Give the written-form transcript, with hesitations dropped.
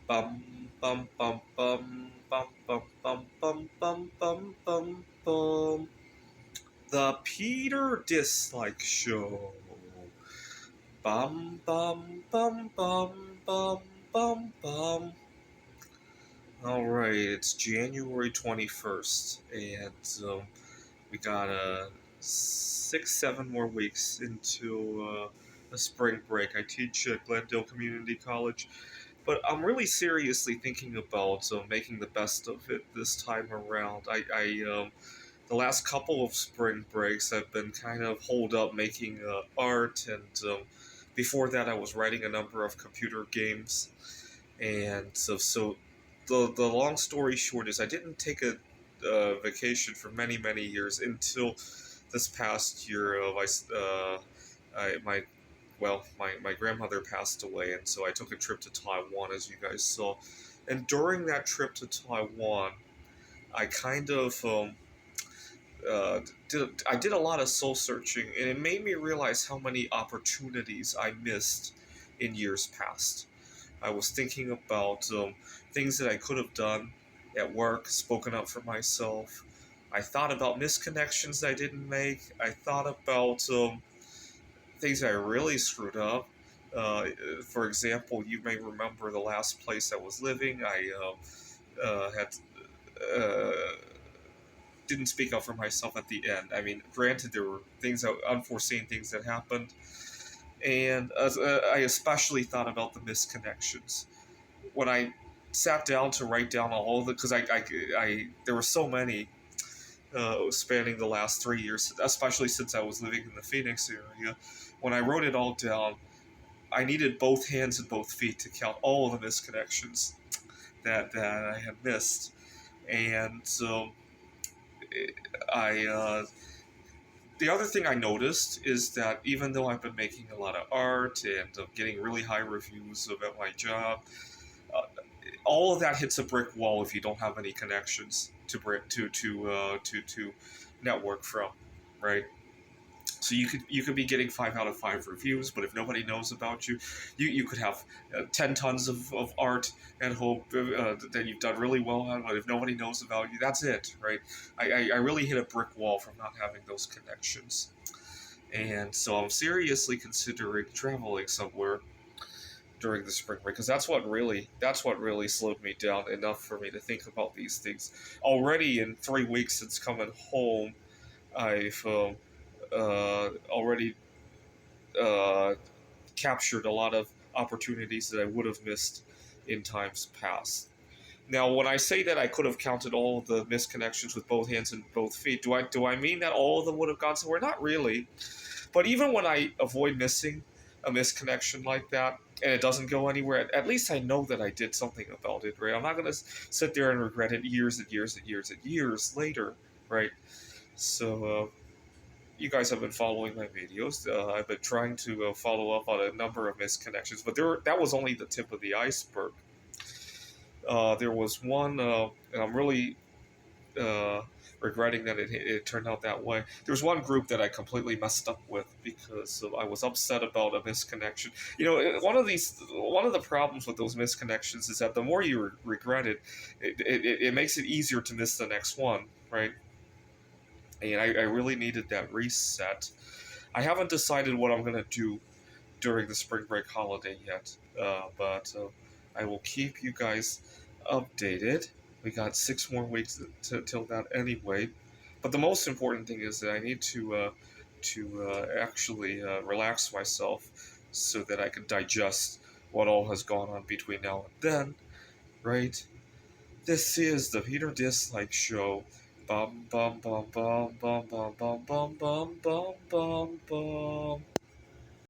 Bum bum bum bum bum bum bum bum bum bum bum bum. The Peter Dislike Show. Bum bum bum bum bum bum bum. All right, it's January 21st, and we got 6, 7 more weeks into a spring break. I teach at Glendale Community College, but I'm really seriously thinking about making the best of it this time around. The last couple of spring breaks, I've been kind of holed up making art, and before that, I was writing a number of computer games, and so the long story short is I didn't take a vacation for many years until this past year. My grandmother passed away, and so I took a trip to Taiwan, as you guys saw. And during that trip to Taiwan, I kind of I did a lot of soul searching, and it made me realize how many opportunities I missed in years past. I was thinking about things that I could have done at work, spoken up for myself. I thought about misconnections I didn't make. I thought about things I really screwed up. For example, you may remember the last place I was living. I had uh, didn't speak up for myself at the end. I mean, granted, there were unforeseen things that happened, and I especially thought about the misconnections when I sat down to write down all of the because there were so many spanning the last 3 years, especially since I was living in the Phoenix area. When I wrote it all down, I needed both hands and both feet to count all of the misconnections that I had missed, and so I. The other thing I noticed is that even though I've been making a lot of art and getting really high reviews about my job, uh, all of that hits a brick wall if you don't have any connections to network from, right? So you could be getting 5 out of 5 reviews, but if nobody knows about you, you could have 10 tons of art and hope that you've done really well on. But if nobody knows about you, that's it, right? I really hit a brick wall from not having those connections, and so I'm seriously considering traveling somewhere during the spring break because that's what really slowed me down enough for me to think about these things. Already in 3 weeks since coming home, I've already uh, captured a lot of opportunities that I would have missed in times past. Now, when I say that I could have counted all of the missed connections with both hands and both feet, do I mean that all of them would have gone somewhere? Not really. But even when I avoid missing a misconnection like that, and it doesn't go anywhere, at least I know that I did something about it, right? I'm not going to sit there and regret it years and years and years and years later, right? So, you guys have been following my videos. I've been trying to follow up on a number of misconnections, but that was only the tip of the iceberg. There was one, and I'm really uh, regretting that it turned out that way. There was one group that I completely messed up with because I was upset about a misconnection. One of the problems with those misconnections is that the more you regret it makes it easier to miss the next one, right? And I really needed that reset. I haven't decided what I'm gonna do during the spring break holiday yet, but I will keep you guys updated. We got 6 more weeks till that anyway. But the most important thing is that I need to actually relax myself so that I can digest what all has gone on between now and then, right? This is the Peter Dislike Show. Bum bum bum bum bum bum bum bum bum bum bum bum.